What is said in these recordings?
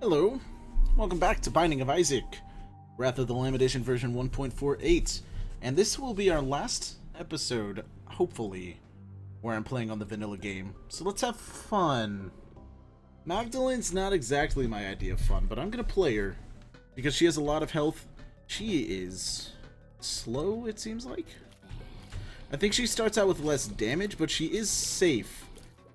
Hello, welcome back to Binding of Isaac, Wrath of the Lamb Edition version 1.48, and this will be our last episode, hopefully, where I'm playing on the vanilla game. So let's have fun. Magdalene's not exactly my idea of fun, but I'm gonna play her, because she has a lot of health. She is slow, it seems like. I think she starts out with less damage, but she is safe,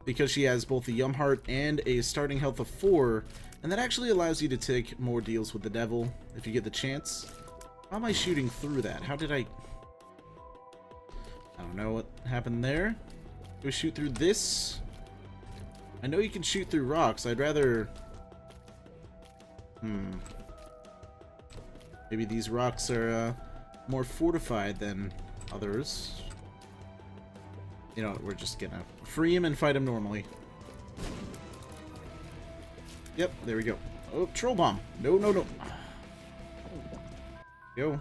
because she has both a Yum Heart and a starting health of 4, and that actually allows you to take more deals with the devil if you get the chance. How am I shooting through that? How did I don't know what happened there. Do we shoot through this? I know you can shoot through rocks. I'd rather... Maybe these rocks are more fortified than others. You know what, we're just gonna free him and fight him normally. Yep, there we go. Oh, troll bomb. No, no, no. Go.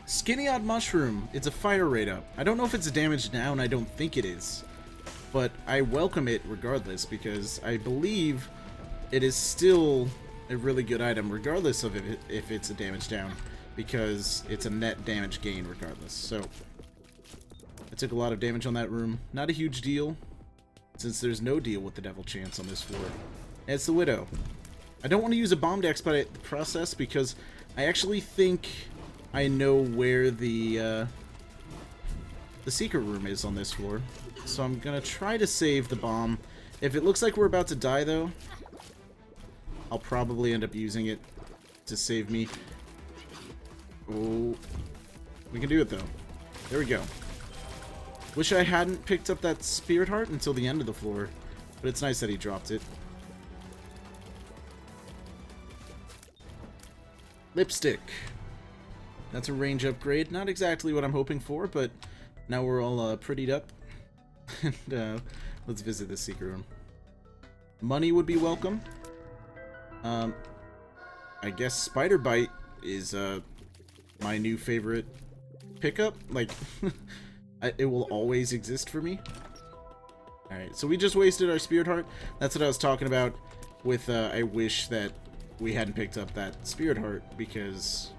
Skinny Odd Mushroom. It's a fire rate up. I don't know if it's a damage down. I don't think it is. But I welcome it regardless because I believe it is still a really good item regardless of if it's a damage down because it's a net damage gain regardless. So I took a lot of damage on that room. Not a huge deal since there's no deal with the devil chance on this floor. It's the Widow. I don't want to use a bomb to expedite the process because I actually think I know where the secret room is on this floor. So I'm gonna try to save the bomb. If it looks like we're about to die though, I'll probably end up using it to save me. Oh, we can do it though. There we go. Wish I hadn't picked up that spirit heart until the end of the floor, but it's nice that he dropped it. Lipstick. That's a range upgrade. Not exactly what I'm hoping for, but now we're all prettied up. And let's visit this secret room. Money would be welcome. I guess Spider Bite is my new favorite pickup. Like, it will always exist for me. Alright, so we just wasted our spirit heart. That's what I was talking about with I wish that we hadn't picked up that spirit heart because,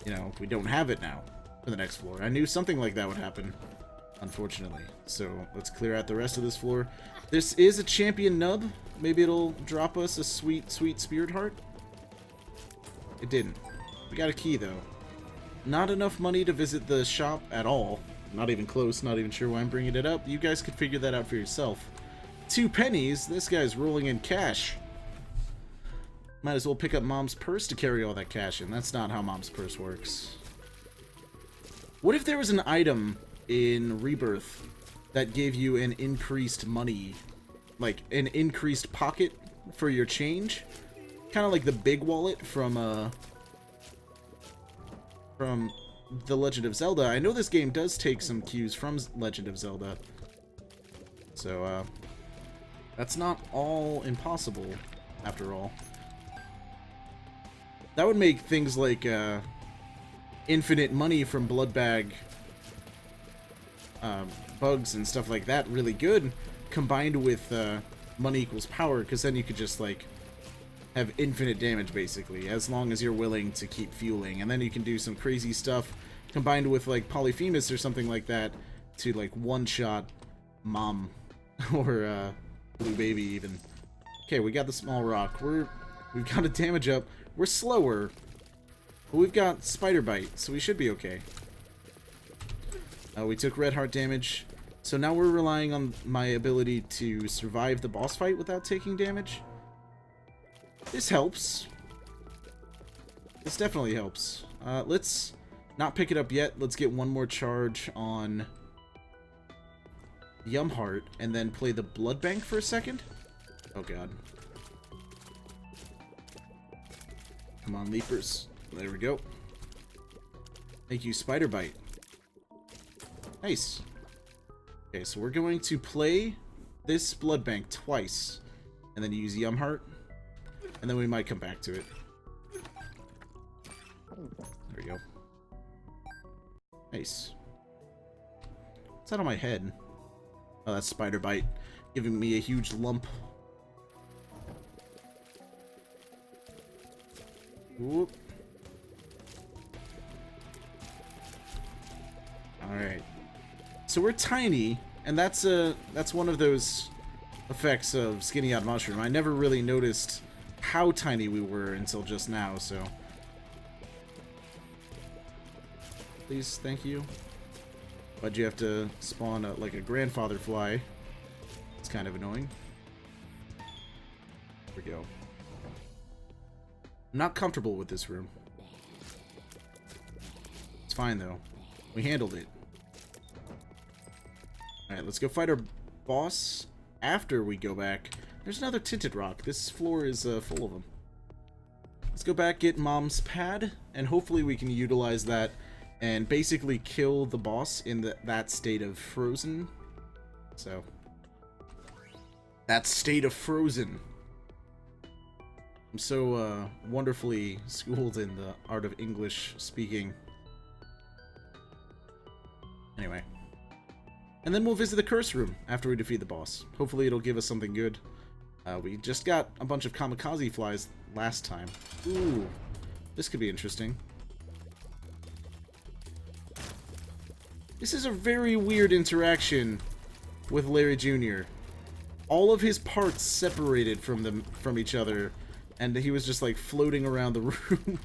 you know, we don't have it now for the next floor. I knew something like that would happen, unfortunately. So let's clear out the rest of this floor. This is a champion nub. Maybe it'll drop us a sweet, sweet spirit heart. It didn't. We got a key, though. Not enough money to visit the shop at all. Not even close. Not even sure why I'm bringing it up. You guys could figure that out for yourself. 2 pennies? This guy's rolling in cash. Might as well pick up Mom's purse to carry all that cash in. That's not how Mom's purse works. What if there was an item in Rebirth that gave you an increased money, like an increased pocket for your change? Kind of like the big wallet from The Legend of Zelda. I know this game does take some cues from Legend of Zelda. So, that's not all impossible, after all. That would make things like infinite money from blood bag bugs and stuff like that really good, combined with money equals power, because then you could just like have infinite damage basically, as long as you're willing to keep fueling, and then you can do some crazy stuff combined with like Polyphemus or something like that to like one-shot Mom or Blue Baby even. Okay, we got the small rock. We've got a damage up. We're slower, but we've got Spider Bite, so we should be okay. We took red heart damage, so now we're relying on my ability to survive the boss fight without taking damage. This helps. This definitely helps. Let's not pick it up yet. Let's get one more charge on Yum Heart, and then play the Blood Bank for a second. Oh god. Come on, Leapers. There we go. Thank you, Spider Bite. Nice. Okay, so we're going to play this Blood Bank twice, and then use Yum Heart, and then we might come back to it. There we go. Nice. What's that on my head? Oh, that's Spider Bite, giving me a huge lump. Whoop. Alright. So we're tiny, and that's one of those effects of Skinny Odd Mushroom. I never really noticed how tiny we were until just now, so... Please, thank you. Why'd you have to spawn like a grandfather fly? It's kind of annoying. There we go. I'm not comfortable with this room. It's fine, though. We handled it. Alright, let's go fight our boss after we go back. There's another tinted rock. This floor is full of them. Let's go back, get Mom's pad, and hopefully we can utilize that and basically kill the boss in that state of frozen. So, that state of frozen. I'm so wonderfully schooled in the art of English speaking. Anyway. And then we'll visit the curse room after we defeat the boss. Hopefully it'll give us something good. We just got a bunch of kamikaze flies last time. Ooh, this could be interesting. This is a very weird interaction with Larry Jr. All of his parts separated from each other, and he was just like floating around the room.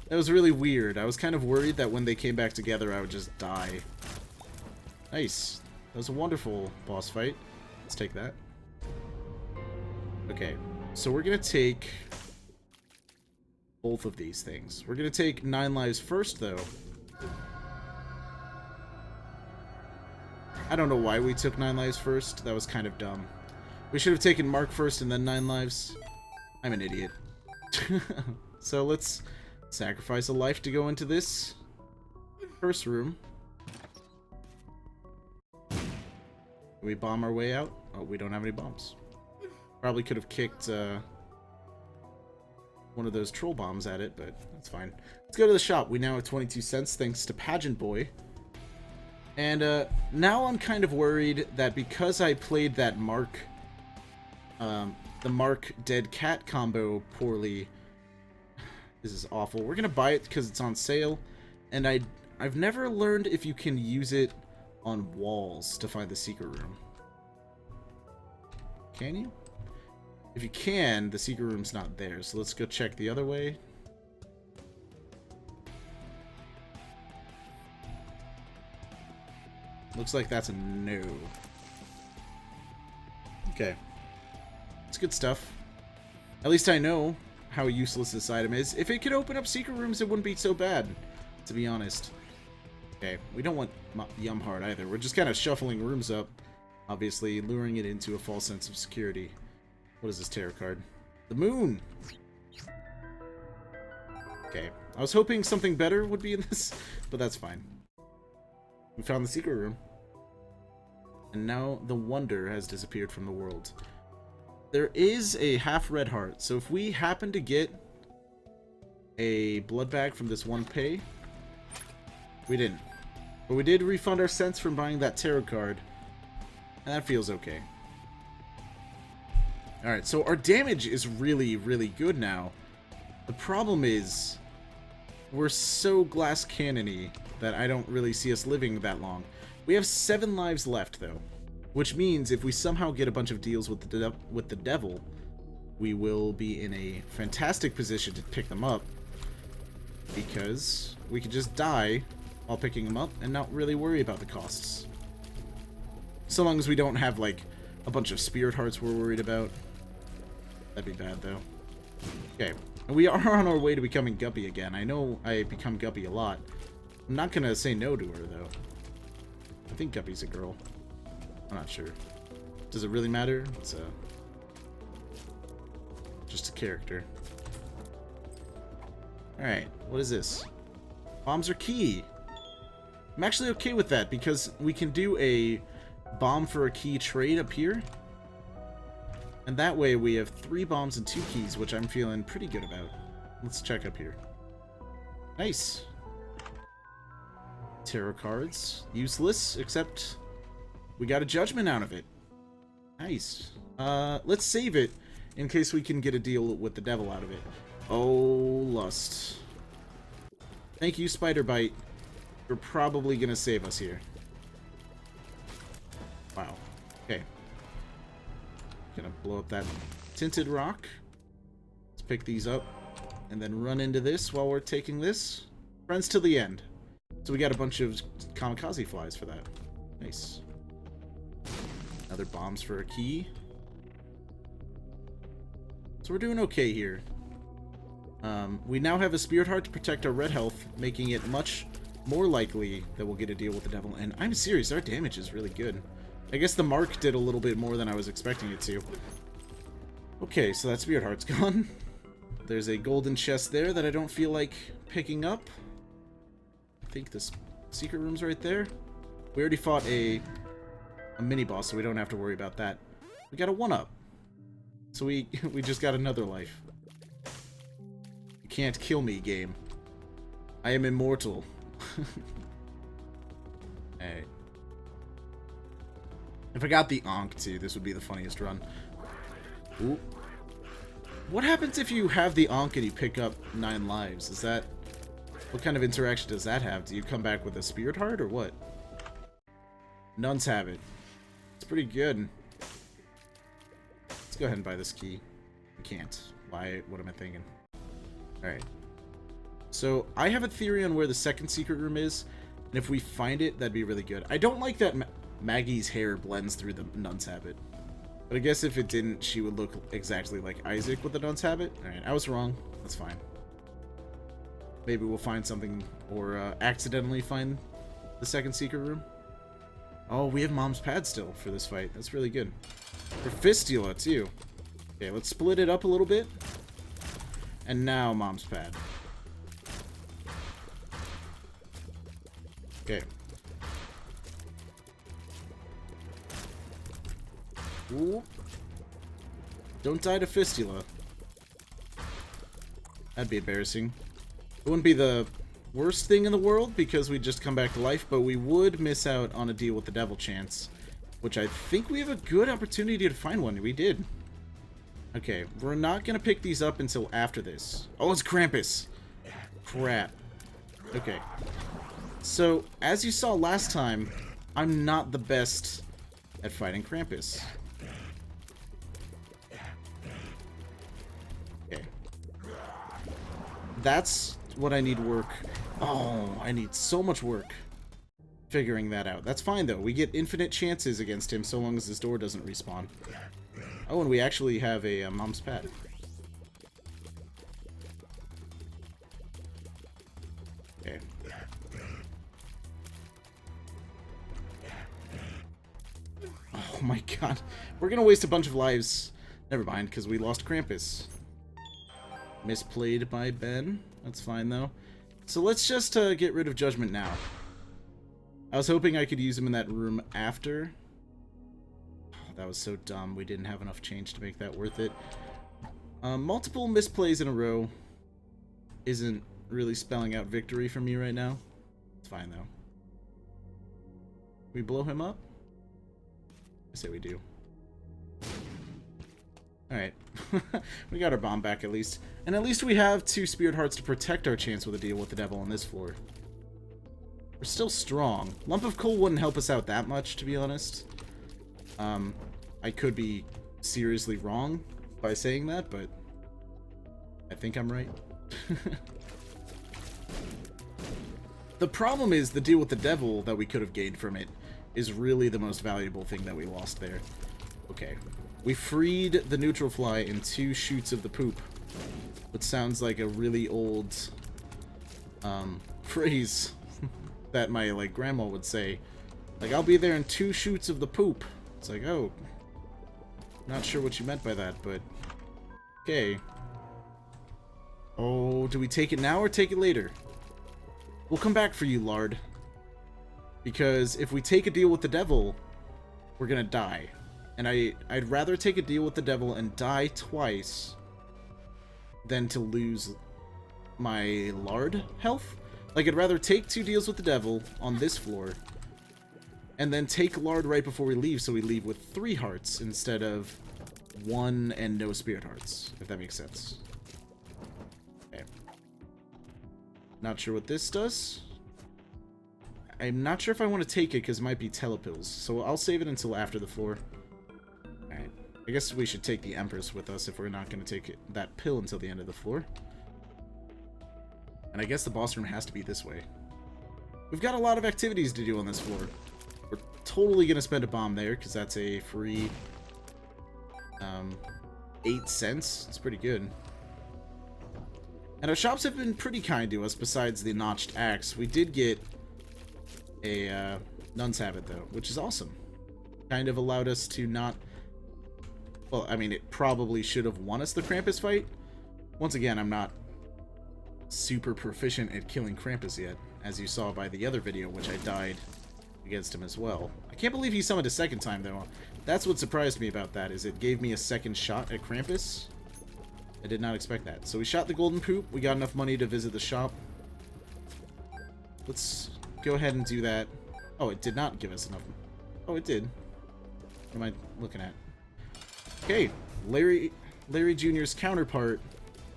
That was really weird. I was kind of worried that when they came back together I would just die. Nice. That was a wonderful boss fight. Let's take that. Okay, so we're gonna take both of these things. We're gonna take 9 lives first, though. I don't know why we took 9 lives first. That was kind of dumb. We should have taken Mark first and then 9 lives. I'm an idiot. So let's sacrifice a life to go into this first room. Can we bomb our way out? Oh, we don't have any bombs. Probably could have kicked one of those troll bombs at it, but that's fine. Let's go to the shop. We now have 22 cents thanks to Pageant Boy. And now I'm kind of worried that because I played that Mark, the Mark Dead Cat combo poorly, this is awful. We're gonna buy it because it's on sale, and I've never learned if you can use it on walls to find the secret room. Can you? If you can, the secret room's not there, so let's go check the other way. Looks like that's a no. Okay. It's good stuff. At least I know how useless this item is. If it could open up secret rooms, it wouldn't be so bad, to be honest. Okay, we don't want Yum Heart either. We're just kind of shuffling rooms up, obviously, luring it into a false sense of security. What is this tarot card? The moon! Okay, I was hoping something better would be in this, but that's fine. We found the secret room. And now the wonder has disappeared from the world. There is a half red heart, so if we happen to get a blood bag from this one pay, we didn't. But we did refund our cents from buying that tarot card, and that feels okay. Alright, so our damage is really, really good now. The problem is, we're so glass cannon-y that I don't really see us living that long. We have 7 lives left, though. Which means if we somehow get a bunch of deals with the devil, we will be in a fantastic position to pick them up. Because we can just die while picking them up and not really worry about the costs. So long as we don't have, like, a bunch of spirit hearts we're worried about. That'd be bad, though. Okay. We are on our way to becoming Guppy again. I know I become Guppy a lot. I'm not gonna say no to her, though. I think Guppy's a girl. I'm not sure. Does it really matter? It's just a character. Alright, what is this? Bombs are key. I'm actually okay with that because we can do a bomb for a key trade up here. And that way we have 3 bombs and 2 keys, which I'm feeling pretty good about. Let's check up here. Nice. Tarot cards. Useless, except we got a judgment out of it. Nice. Let's save it in case we can get a deal with the devil out of it. Oh, lust. Thank you, Spider Bite. You're probably gonna save us here. Wow. Okay. Gonna blow up that tinted rock. Let's pick these up. And then run into this while we're taking this. Friends till the end. So we got a bunch of kamikaze flies for that. Nice. Another bombs for a key. So we're doing okay here. We now have a Spirit Heart to protect our red health, making it much more likely that we'll get a deal with the devil. And I'm serious, our damage is really good. I guess the mark did a little bit more than I was expecting it to. Okay, so that Spirit Heart's gone. There's a golden chest there that I don't feel like picking up. I think this secret room's right there. We already fought a mini-boss, so we don't have to worry about that. We got a 1-up. So we just got another life. You can't kill me, game. I am immortal. Alright. If I got the Ankh, too, this would be the funniest run. Ooh. What happens if you have the Ankh and you pick up 9 lives? Is that... What kind of interaction does that have? Do you come back with a Spirit Heart, or what? Nuns have it. It's pretty good. Let's go ahead and buy this key. I can't. Why? What am I thinking? Alright. So, I have a theory on where the second secret room is, and if we find it, that'd be really good. I don't like that Maggie's hair blends through the nun's habit. But I guess if it didn't, she would look exactly like Isaac with the nun's habit. Alright, I was wrong. That's fine. Maybe we'll find something, or accidentally find the second secret room. Oh, we have Mom's pad still for this fight. That's really good. For Fistula, too. Okay, let's split it up a little bit. And now Mom's pad. Okay. Ooh. Don't die to Fistula. That'd be embarrassing. It wouldn't be the worst thing in the world because we'd just come back to life, but we would miss out on a deal with the devil chance, which I think we have a good opportunity to find one. We did. Okay, we're not going to pick these up until after this. Oh, it's Krampus. Crap. Okay. So, as you saw last time, I'm not the best at fighting Krampus. Okay. That's what I need work. Oh, I need so much work figuring that out. That's fine, though. We get infinite chances against him so long as his door doesn't respawn. Oh, and we actually have a Mom's pad. Okay. Oh my god. We're gonna waste a bunch of lives. Never mind, because we lost Krampus. Misplayed by Ben. That's fine, though. So let's just get rid of Judgment now. I was hoping I could use him in that room after. Oh, that was so dumb. We didn't have enough change to make that worth it. Multiple misplays in a row isn't really spelling out victory for me right now. It's fine, though. We blow him up? I say we do. Alright. We got our bomb back at least. And at least we have 2 Spirit Hearts to protect our chance with a deal with the devil on this floor. We're still strong. Lump of coal wouldn't help us out that much, to be honest. I could be seriously wrong by saying that, but I think I'm right. The problem is the deal with the devil that we could have gained from it is really the most valuable thing that we lost there. Okay. We freed the neutral fly in 2 shoots of the poop. Which sounds like a really old phrase that my grandma would say. Like, I'll be there in 2 shoots of the poop. It's like, oh, not sure what you meant by that, but okay. Oh, do we take it now or take it later? We'll come back for you, Lard. Because if we take a deal with the devil, we're gonna die. And I'd rather take a deal with the devil and die twice than to lose my Lard health. Like, I'd rather take 2 deals with the devil on this floor and then take Lard right before we leave, so we leave with 3 hearts instead of 1 and no Spirit Hearts, if that makes sense. Not sure what this does. I'm not sure if I want to take it because it might be telepills. So I'll save it until after the floor. Alright. I guess we should take the Empress with us if we're not going to take that pill until the end of the floor. And I guess the boss room has to be this way. We've got a lot of activities to do on this floor. We're totally going to spend a bomb there because that's a free 8 cents. It's pretty good. And our shops have been pretty kind to us besides the notched axe. We did get a Nun's Habit, though, which is awesome. Kind of allowed us to not... Well, I mean, it probably should have won us the Krampus fight. Once again, I'm not super proficient at killing Krampus yet, as you saw by the other video, which I died against him as well. I can't believe he summoned a second time, though. That's what surprised me about that, is it gave me a second shot at Krampus. I did not expect that. So we shot the golden poop. We got enough money to visit the shop. Let's go ahead and do that. Oh, it did not give us enough. Oh, it did. What am I looking at? Okay, Larry Jr.'s counterpart,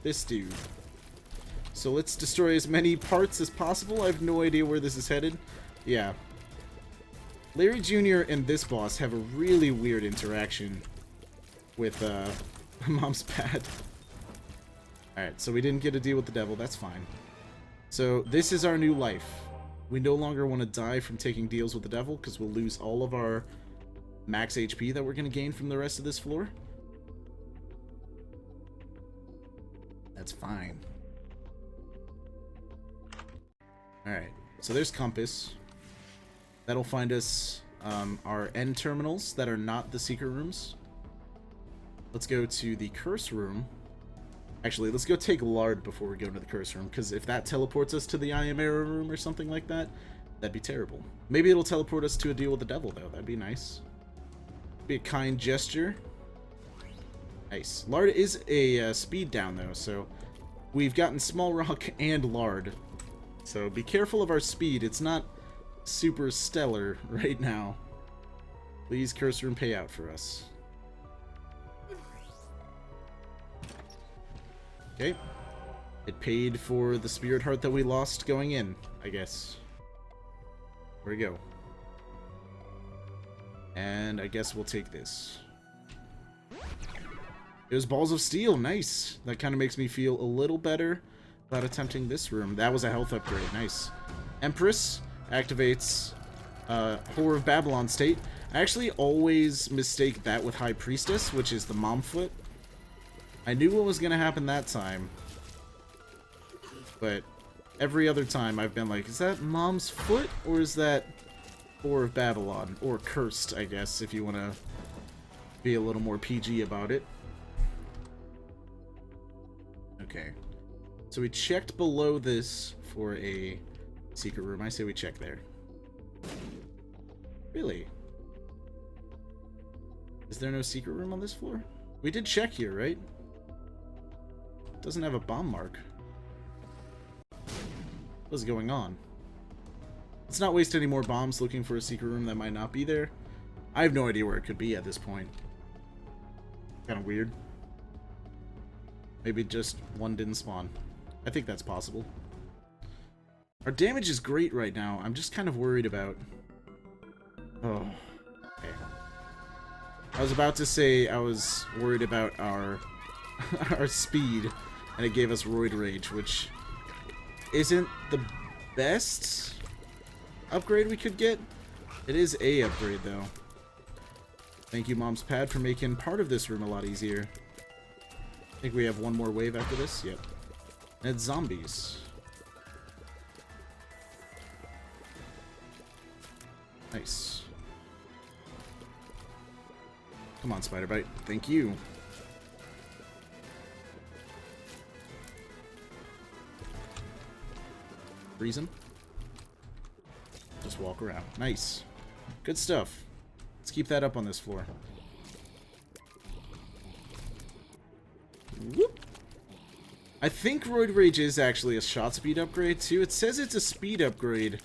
this dude. So let's destroy as many parts as possible. I have no idea where this is headed. Yeah. Larry Jr. and this boss have a really weird interaction with Mom's Pad. Alright, so we didn't get to deal with the devil. That's fine. So this is our new life. We no longer want to die from taking deals with the devil because we'll lose all of our max HP that we're going to gain from the rest of this floor. That's fine. Alright, so there's Compass. That'll find us our end terminals that are not the secret rooms. Let's go to the curse room. Actually, let's go take Lard before we go into the curse room, because if that teleports us to the I Am Error room or something like that, that'd be terrible. Maybe it'll teleport us to a deal with the devil, though. That'd be nice. Be a kind gesture. Nice. Lard is a speed down, though, so we've gotten Small Rock and Lard. So be careful of our speed. It's not super stellar right now. Please, curse room, pay out for us. Okay. It paid for the spirit heart that we lost going in, I guess. Where we go? And I guess we'll take this. It was Balls of Steel. Nice. That kind of makes me feel a little better about attempting this room. That was a health upgrade. Nice. Empress activates Whore of Babylon state. I actually always mistake that with High Priestess, which is the mom foot. I knew what was going to happen that time. But every other time I've been like, is that mom's foot or is that Whore of Babylon? Or cursed, I guess, if you want to be a little more PG about it. Okay. So we checked below this for a secret room. I say we check there. Really? Is there no secret room on this floor? We did check here, right? Doesn't have a bomb mark. What's going on? Let's not waste any more bombs looking for a secret room that might not be there. I have no idea where it could be at this point. Kind of weird. Maybe just one didn't spawn. I think that's possible. Our damage is great right now. I'm just kind of worried about... Oh. Okay. I was about to say I was worried about our our speed, and it gave us Roid Rage, which isn't the best upgrade we could get. It is a upgrade, though. Thank you, Mom's Pad, for making part of this room a lot easier. I think we have one more wave after this. Yep. And it's zombies. Nice. Come on, Spider Bite. Thank you. Reason? Just walk around. Nice. Good stuff. Let's keep that up on this floor. Whoop. I think Roid Rage is actually a shot speed upgrade too. It says it's a speed upgrade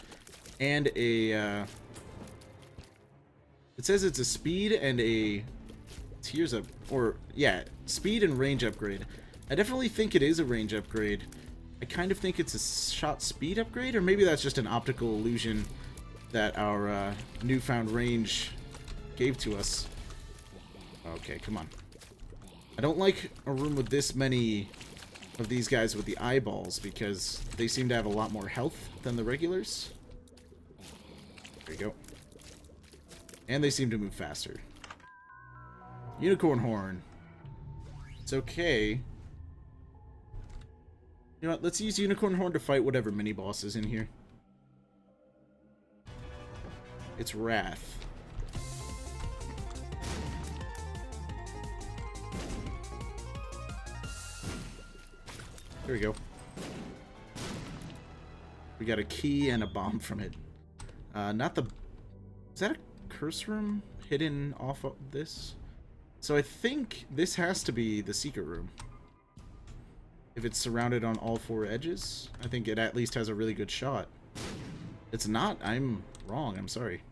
and a it says it's a speed and a tears up, or yeah, speed and range upgrade. I definitely think it is a range upgrade I kind of think it's a shot speed upgrade, or maybe that's just an optical illusion that our newfound range gave to us. Okay, come on. I don't like a room with this many of these guys with the eyeballs, because they seem to have a lot more health than the regulars. There you go. And they seem to move faster. Unicorn horn. It's okay. You know what? Let's use Unicorn Horn to fight whatever mini-boss is in here. It's Wrath. There we go. We got a key and a bomb from it. Not the... Is that a curse room hidden off of this? So I think this has to be the secret room. If it's surrounded on all four edges, I think it at least has a really good shot. It's not. I'm wrong. I'm sorry.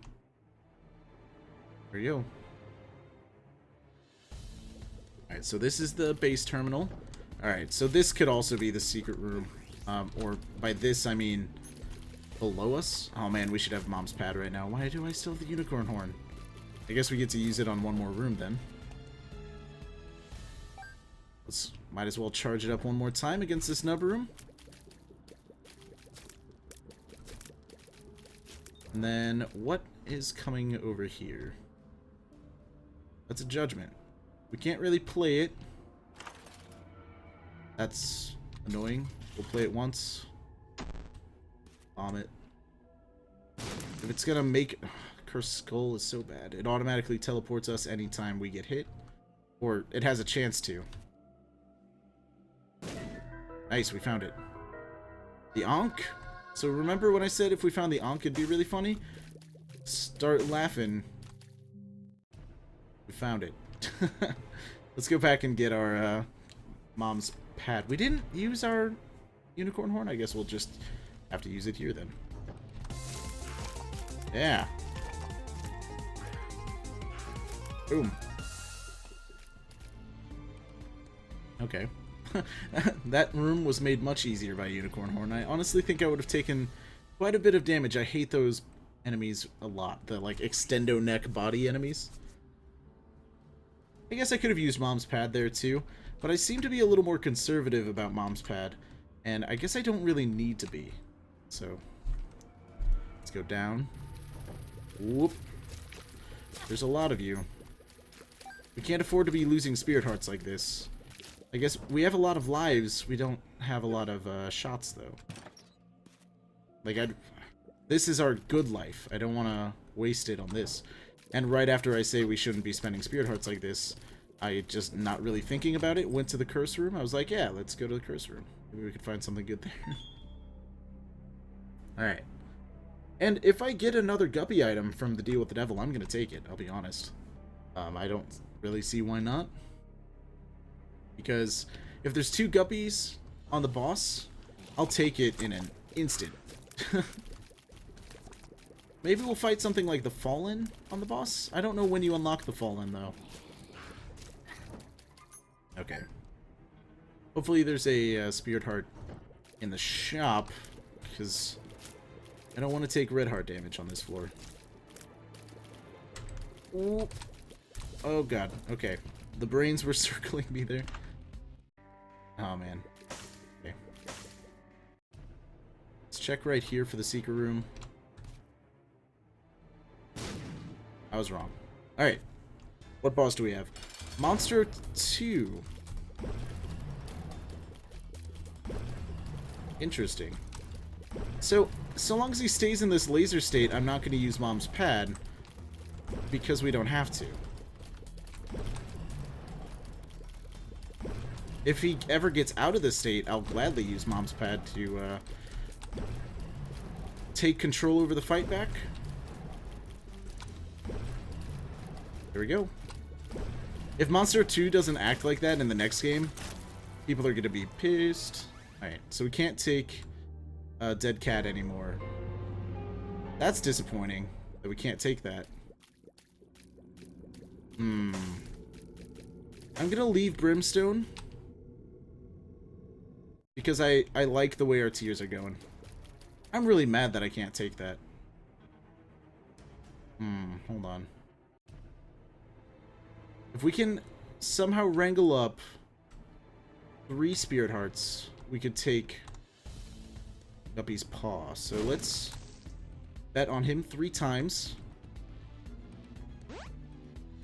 There you go. Alright, so this is the base terminal. Alright, so this could also be the secret room. Or by this, I mean below us. Oh man, we should have Mom's pad right now. Why do I still have the unicorn horn? I guess we get to use it on one more room then. Might as well charge it up one more time against this nub room. And then, what is coming over here? That's a judgment. We can't really play it. That's annoying. We'll play it once. Bomb it. If it's gonna make... Cursed Skull is so bad. It automatically teleports us anytime we get hit. Or it has a chance to. Nice, we found it. The Ankh? So remember when I said if we found the Ankh it'd be really funny? Start laughing. We found it. Let's go back and get our Mom's pad. We didn't use our unicorn horn? I guess we'll just have to use it here then. Yeah. Boom. Okay. That room was made much easier by Unicorn Horn. I honestly think I would have taken quite a bit of damage. I hate those enemies a lot. The, like, extendo neck body enemies. I guess I could have used Mom's pad there, too. But I seem to be a little more conservative about Mom's pad. And I guess I don't really need to be. So, let's go down. Whoop. There's a lot of you. We can't afford to be losing spirit hearts like this. I guess we have a lot of lives. We don't have a lot of shots, though. Like, this is our good life. I don't want to waste it on this. And right after I say we shouldn't be spending spirit hearts like this, I just, not really thinking about it, went to the curse room. I was like, yeah, let's go to the curse room. Maybe we could find something good there. Alright. And if I get another guppy item from the Deal with the Devil, I'm going to take it, I'll be honest. I don't really see why not. Because if there's 2 guppies on the boss, I'll take it in an instant. Maybe we'll fight something like the Fallen on the boss? I don't know when you unlock the Fallen, though. Okay. Hopefully there's a Spirit Heart in the shop, because I don't want to take red heart damage on this floor. Ooh. Oh god, okay. The brains were circling me there. Oh man. Okay. Let's check right here for the secret room. I was wrong. Alright. What boss do we have? Monster 2. Interesting. So long as he stays in this laser state, I'm not going to use Mom's pad, because we don't have to. If he ever gets out of this state, I'll gladly use Mom's pad to take control over the fight back. There we go. If Monster 2 doesn't act like that in the next game, people are going to be pissed. Alright, so we can't take Dead Cat anymore. That's disappointing, that we can't take that. I'm going to leave Brimstone, because I like the way our tiers are going. I'm really mad that I can't take that. Hold on. If we can somehow wrangle up 3 Spirit Hearts, we could take Guppy's Paw. So let's bet on him 3 times.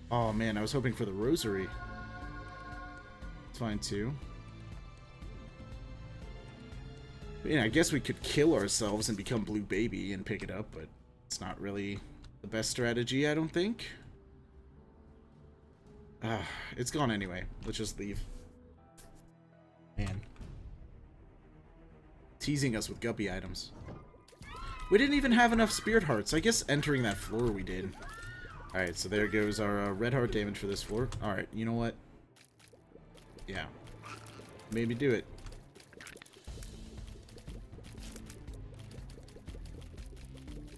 Oh man, I was hoping for the Rosary. It's fine too. Yeah, I guess we could kill ourselves and become Blue Baby and pick it up, but it's not really the best strategy, I don't think. It's gone anyway. Let's just leave. Man. Teasing us with Guppy items. We didn't even have enough Spirit Hearts. I guess entering that floor we did. Alright, so there goes our red heart damage for this floor. Alright, you know what? Yeah. Maybe do it.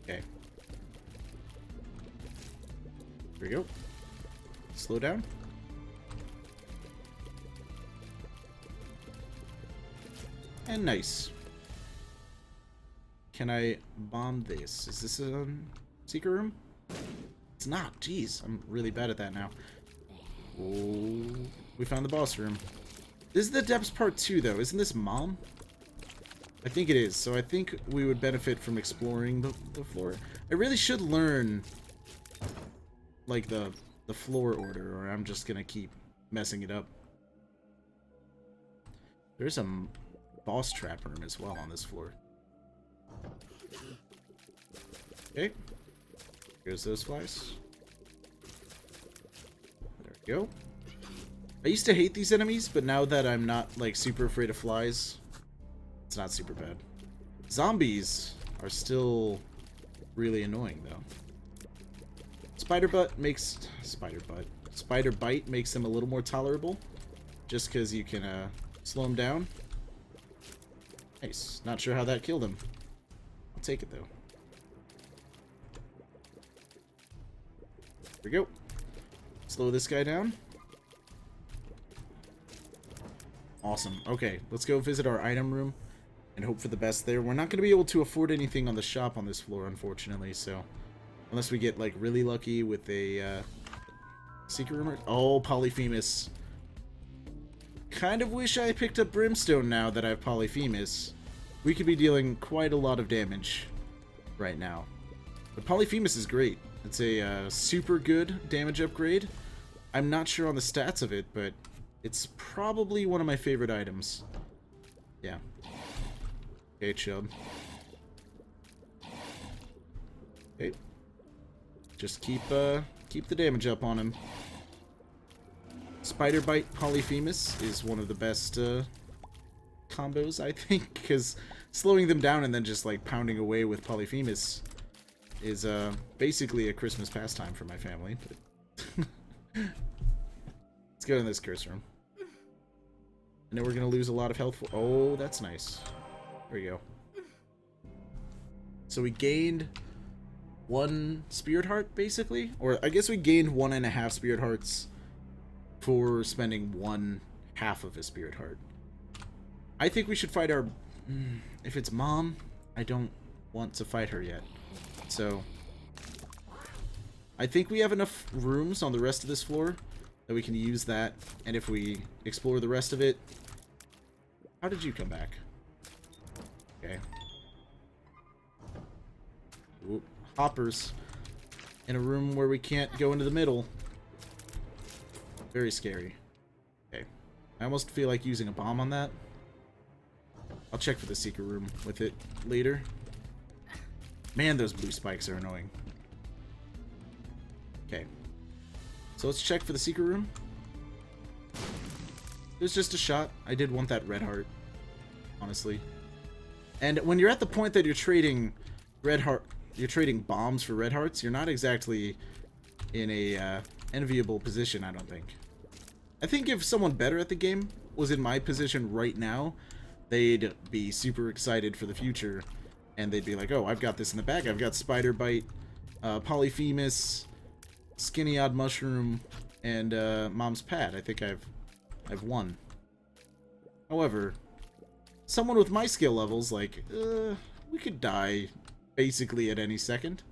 Okay. Here we go. Slow down. And nice. Can I bomb this? Is this a secret room? It's not. Jeez, I'm really bad at that now. Oh, we found the boss room. This is the depths part 2, though. Isn't this Mom? I think it is. So I think we would benefit from exploring the floor. I really should learn, like, the floor order, or I'm just gonna keep messing it up. There's a boss trap room as well on this floor. Okay. Here's those flies. There we go. I used to hate these enemies, but now that I'm not, like, super afraid of flies, it's not super bad. Zombies are still really annoying, though. Spider Bite makes them a little more tolerable, just because you can slow them down. Nice. Not sure how that killed him. I'll take it though. Here we go. Slow this guy down. Awesome. Okay, let's go visit our item room and hope for the best there. We're not going to be able to afford anything on the shop on this floor, unfortunately, so unless we get, like, really lucky with a secret room. Oh, Polyphemus. Kind of wish I picked up Brimstone now that I have Polyphemus. We could be dealing quite a lot of damage right now. But Polyphemus is great. It's a super good damage upgrade. I'm not sure on the stats of it, but it's probably one of my favorite items. Yeah. Okay, Chub. Okay. Just keep the damage up on him. Spider Bite Polyphemus is one of the best combos, I think, because slowing them down and then just, like, pounding away with Polyphemus is basically a Christmas pastime for my family. But let's go in this curse room. I know we're gonna lose a lot of health. Oh, that's nice. There we go. So we gained 1 Spirit Heart, basically, or I guess we gained 1.5 Spirit Hearts for spending 1/2 of a Spirit Heart. I think we should fight our... if it's Mom, I don't want to fight her yet. So I think we have enough rooms on the rest of this floor that we can use that. And if we explore the rest of it... How did you come back? Okay. Ooh, hoppers. In a room where we can't go into the middle. Very scary. Okay. I almost feel like using a bomb on that. I'll check for the secret room with it later. Man, those blue spikes are annoying. Okay. So let's check for the secret room. It was just a shot. I did want that red heart, honestly. And when you're at the point that you're trading bombs for red hearts, you're not exactly in a enviable position, I don't think. I think if someone better at the game was in my position right now, they'd be super excited for the future, and they'd be like, oh, I've got this in the bag. I've got Spider Bite, Polyphemus, Skinny Odd Mushroom, and Mom's Pad. I think I've won. However, someone with my skill levels, like, we could die basically at any second.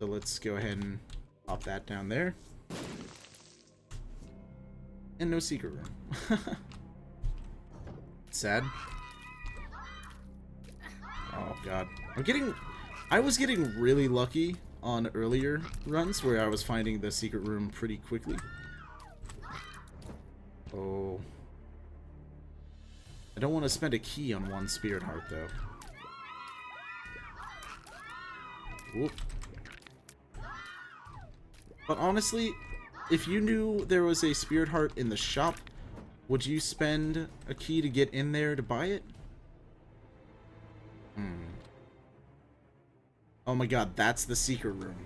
So let's go ahead and pop that down there. And no secret room. Sad. Oh god. I was getting really lucky on earlier runs where I was finding the secret room pretty quickly. Oh. I don't want to spend a key on one spirit heart though. Whoop. But honestly, if you knew there was a spirit heart in the shop, would you spend a key to get in there to buy it? Oh my god, that's the secret room.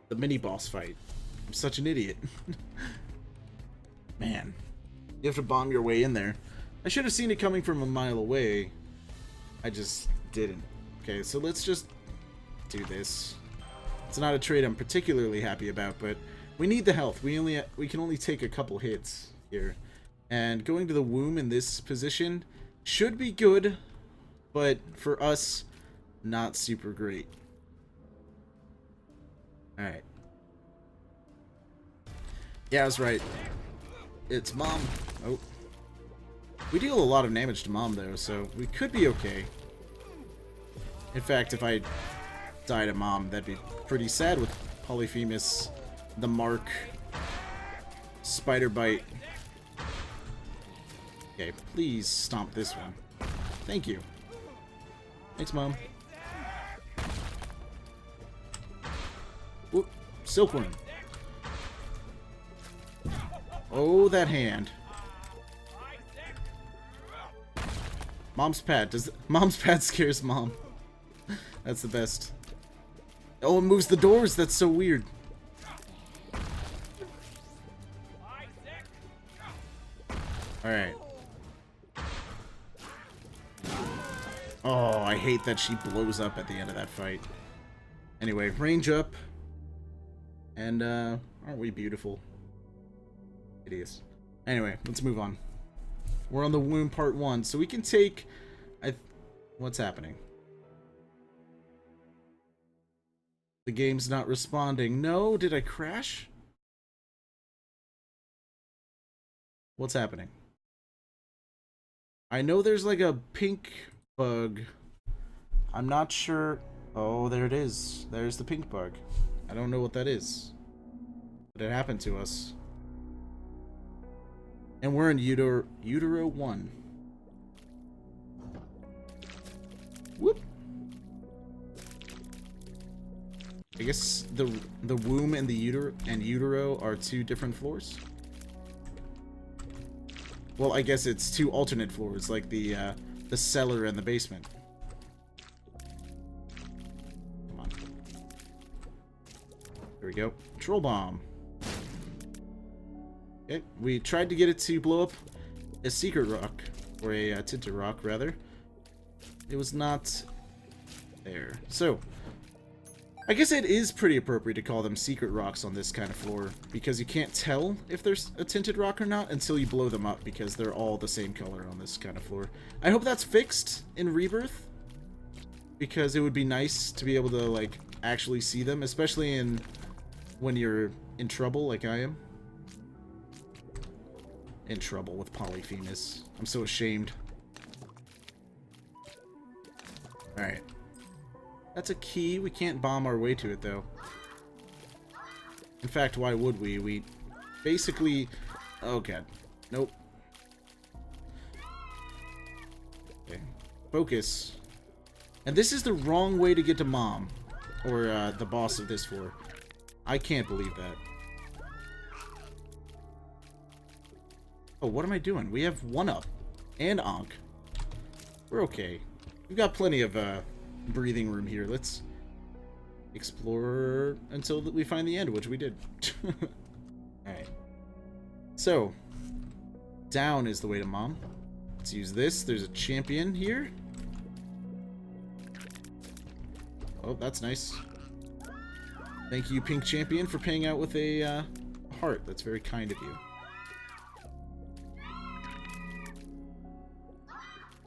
The mini-boss fight. I'm such an idiot. Man. You have to bomb your way in there. I should have seen it coming from a mile away. I just didn't. Okay, so let's just do this. It's not a trade I'm particularly happy about, but we need the health. We can only take a couple hits here. And going to the womb in this position should be good, but for us, not super great. Alright. Yeah, I was right. It's Mom. Oh. We deal a lot of damage to Mom, though, so we could be okay. In fact, if I died to Mom, that'd be pretty sad with Polyphemus, the Mark, Spider Bite. Okay, please stomp this one. Thank you. Thanks, Mom. Oop, Silkworm. Oh, that hand. Mom's pad. Mom's pad scares Mom. That's the best. Oh, it moves the doors. That's so weird. Alright. Oh, I hate that she blows up at the end of that fight. Anyway, range up. And, aren't we beautiful? Idiots. Anyway, let's move on. We're on the womb part 1, so we can take... What's happening? The game's not responding. No, did I crash? What's happening? I know there's like a pink bug. I'm not sure. Oh, there it is. There's the pink bug. I don't know what that is. But it happened to us. And we're in Utero 1. Whoop. I guess the womb and the utero are 2 different floors. Well, I guess it's 2 alternate floors, like the cellar and the basement. Come on. There we go. Troll bomb. Okay, we tried to get it to blow up a secret rock, or a tinted rock, rather. It was not there. So, I guess it is pretty appropriate to call them secret rocks on this kind of floor, because you can't tell if there's a tinted rock or not until you blow them up, because they're all the same color on this kind of floor. I hope that's fixed in Rebirth, because it would be nice to be able to, like, actually see them, especially when you're in trouble, like I am. In trouble with Polyphemus. I'm so ashamed. Alright. That's a key. We can't bomb our way to it, though. In fact, why would we? We basically... Oh, God. Nope. Okay. Focus. And this is the wrong way to get to Mom. Or, the boss of this floor. I can't believe that. Oh, what am I doing? We have 1-up. And Ankh. We're okay. We've got plenty of, breathing room here. Let's explore until we find the end, which we did. Alright. So, down is the way to Mom. Let's use this. There's a champion here. Oh, that's nice. Thank you, Pink Champion, for paying out with a heart. That's very kind of you.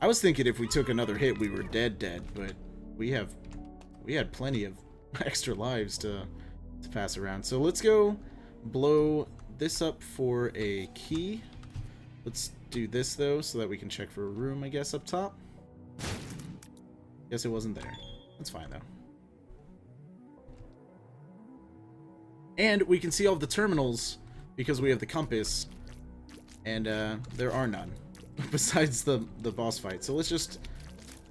I was thinking if we took another hit, we were dead, but we had plenty of extra lives to pass around. So let's go blow this up for a key. Let's do this though, so that we can check for a room, I guess, up top. Guess it wasn't there. That's fine though. And we can see all of the terminals because we have the compass, and there are none besides the boss fight. So let's just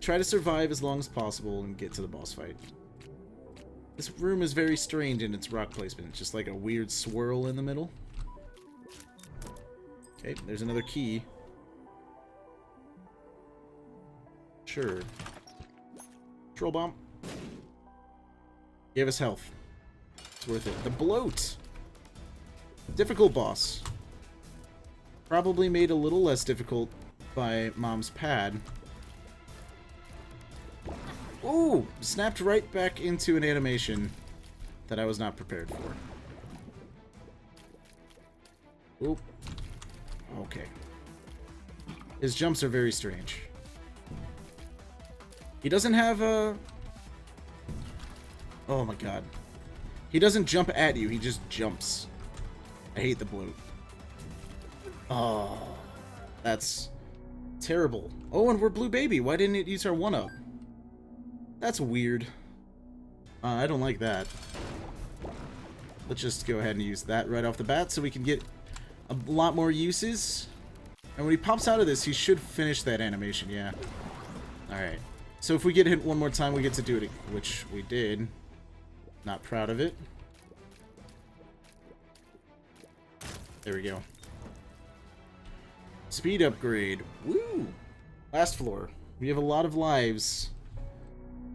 try to survive as long as possible and get to the boss fight. This room is very strange in its rock placement. It's just like a weird swirl in the middle. Okay, there's another key. Sure. Troll bomb. Gave us health. It's worth it. The bloat. Difficult boss. Probably made a little less difficult by Mom's pad. Ooh! Snapped right back into an animation that I was not prepared for. Oop. Okay. His jumps are very strange. He doesn't have a... Oh my god. He doesn't jump at you, he just jumps. I hate the bloat. Oh, that's terrible. Oh, and we're Blue Baby. Why didn't it use our 1-up? That's weird. I don't like that. Let's just go ahead and use that right off the bat so we can get a lot more uses. And when he pops out of this, he should finish that animation, yeah. Alright. So if we get hit one more time, we get to do it, which we did. Not proud of it. There we go. Speed upgrade. Woo! Last floor. We have a lot of lives.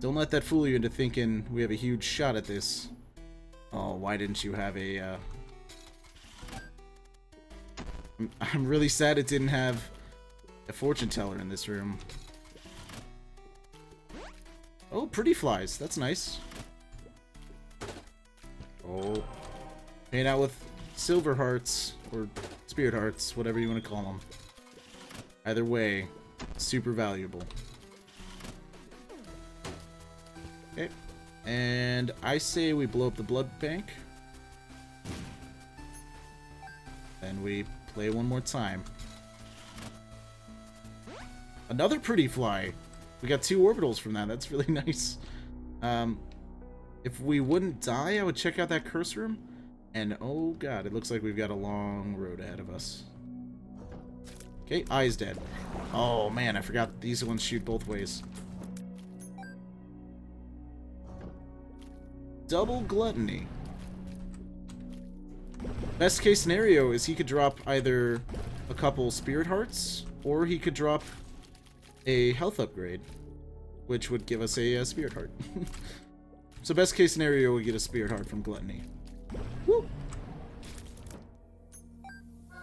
Don't let that fool you into thinking we have a huge shot at this. Oh, why didn't you have a, I'm really sad it didn't have a fortune teller in this room. Oh, pretty flies. That's nice. Oh. Hanging out with silver hearts, or spirit hearts, whatever you want to call them. Either way, super valuable. Okay. And I say we blow up the blood bank. Then we play one more time. Another pretty fly. We got 2 orbitals from that. That's really nice. If we wouldn't die, I would check out that curse room. And oh god, it looks like we've got a long road ahead of us. Okay, Eye's dead. Oh man, I forgot these ones shoot both ways. Double gluttony. Best case scenario is he could drop either a couple spirit hearts, or he could drop a health upgrade, which would give us a spirit heart. So best case scenario, we get a spirit heart from gluttony. Woo!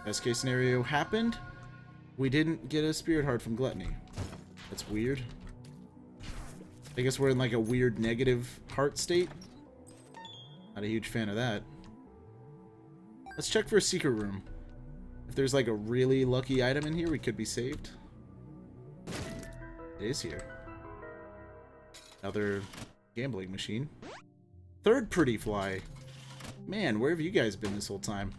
Best case scenario happened. We didn't get a spirit heart from gluttony. That's weird. I guess we're in like a weird negative heart state. Not a huge fan of that. Let's check for a secret room. If there's like a really lucky item in here, we could be saved. It is here. Another gambling machine. Third pretty fly. Man, where have you guys been this whole time?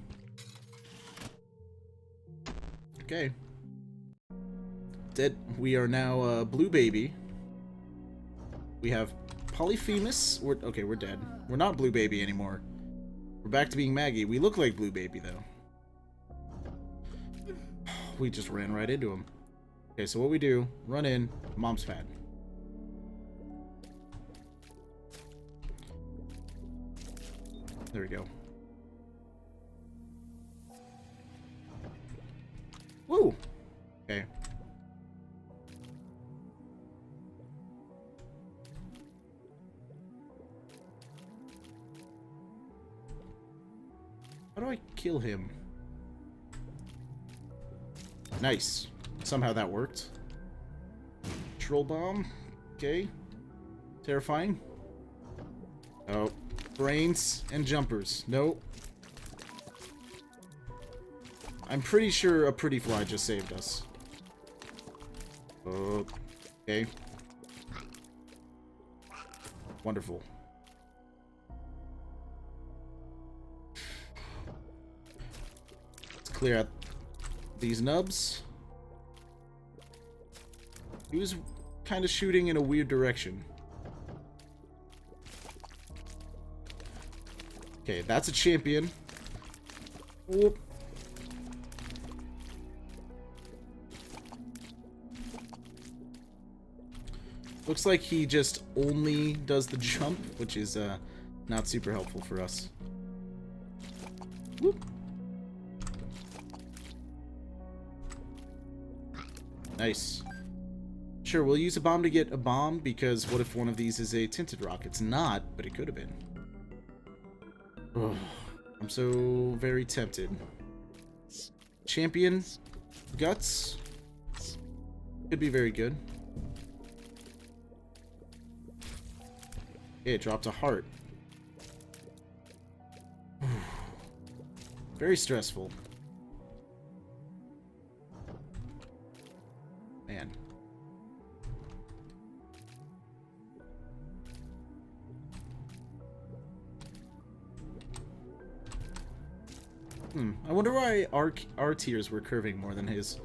Okay. Dead. We are now Blue Baby. We have Polyphemus. Okay, we're dead. We're not Blue Baby anymore. We're back to being Maggie. We look like Blue Baby, though. We just ran right into him. Okay, so what we do, run in, Mom's pad. There we go. Woo! Okay. How do I kill him? Nice. Somehow that worked. Troll bomb. Okay. Terrifying. Oh. Brains and jumpers. Nope. I'm pretty sure a pretty fly just saved us. Okay. Wonderful. Let's clear out these nubs. He was kind of shooting in a weird direction. Okay, that's a champion. Whoop. Looks like he just only does the jump, which is not super helpful for us. Whoop. Nice. Sure, we'll use a bomb to get a bomb, because what if one of these is a tinted rock? It's not, but it could have been. Ugh, I'm so very tempted. Champion Guts could be very good. Okay, it dropped a heart. Very stressful. Man. I wonder why our tiers were curving more than his.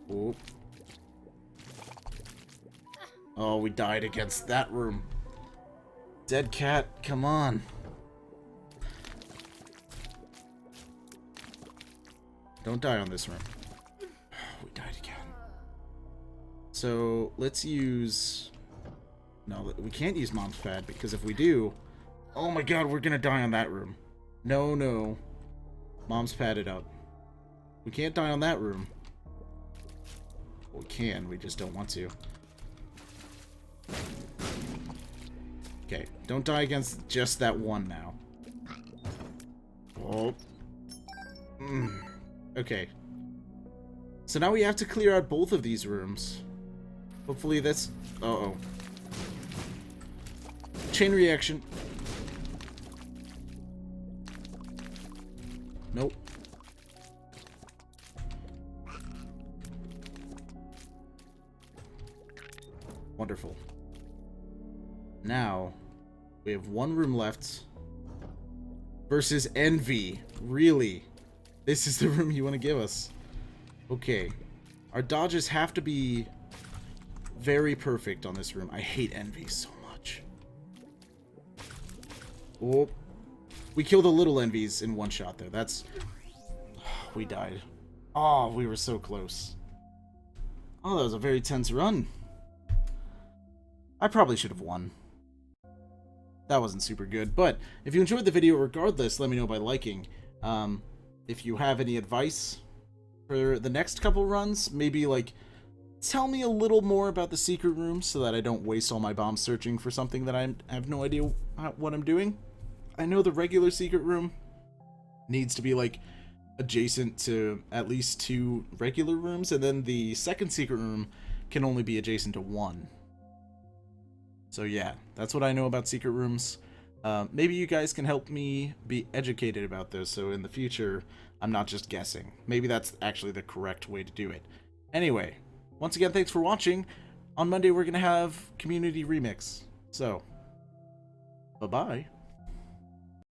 Oh. Oh, we died against that room. Dead cat, come on. Don't die on this room. We died again. So, let's use... No, we can't use Mom's Pad, because if we do... Oh my god, we're gonna die on that room. No, no. Mom's padded up. We can't die on that room. Well, we can, we just don't want to. Okay, don't die against just that one now. Oh. Okay. So now we have to clear out both of these rooms. Hopefully that's... Uh-oh. Chain reaction. Nope. Wonderful. Now, we have one room left. Versus Envy. Really? This is the room you want to give us. Okay. Our dodges have to be very perfect on this room. I hate Envy so much. Oh. We killed the little Envies in one shot, though. That's... We died. Oh, we were so close. Oh, that was a very tense run. I probably should have won. That wasn't super good, but if you enjoyed the video regardless, let me know by liking. If you have any advice for the next couple runs, maybe, like, tell me a little more about the secret room so that I don't waste all my bombs searching for something that I have no idea what I'm doing. I know the regular secret room needs to be, like, adjacent to at least 2 regular rooms, and then the second secret room can only be adjacent to 1. So yeah, that's what I know about secret rooms. Maybe you guys can help me be educated about this, so in the future, I'm not just guessing. Maybe that's actually the correct way to do it. Anyway, once again, thanks for watching. On Monday, we're going to have Community Remix. So, bye-bye.